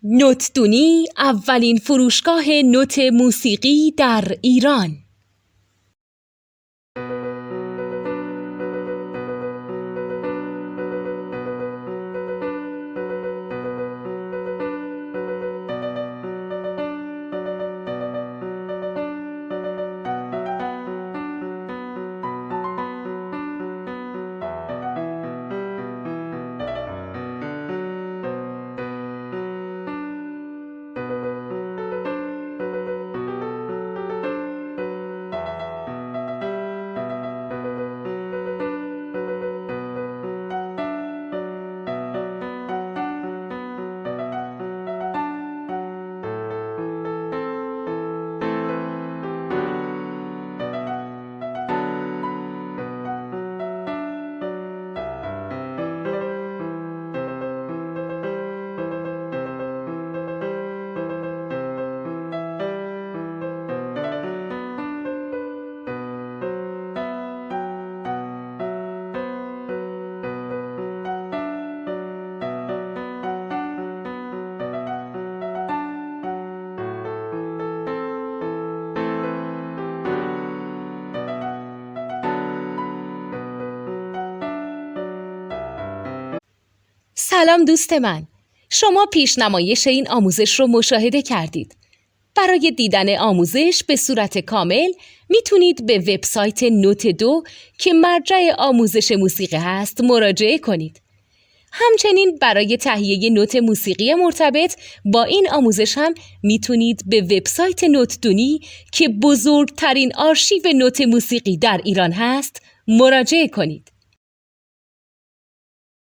نوتدونی اولین فروشگاه نوت موسیقی در ایران. سلام دوست من، شما پیشنمایش این آموزش رو مشاهده کردید. برای دیدن آموزش به صورت کامل میتونید به وبسایت نوت2 که مرجع آموزش موسیقی هست مراجعه کنید. همچنین برای تهیه نوت موسیقی مرتبط با این آموزش هم میتونید به وبسایت نوتدونی که بزرگترین آرشیو نوت موسیقی در ایران هست مراجعه کنید.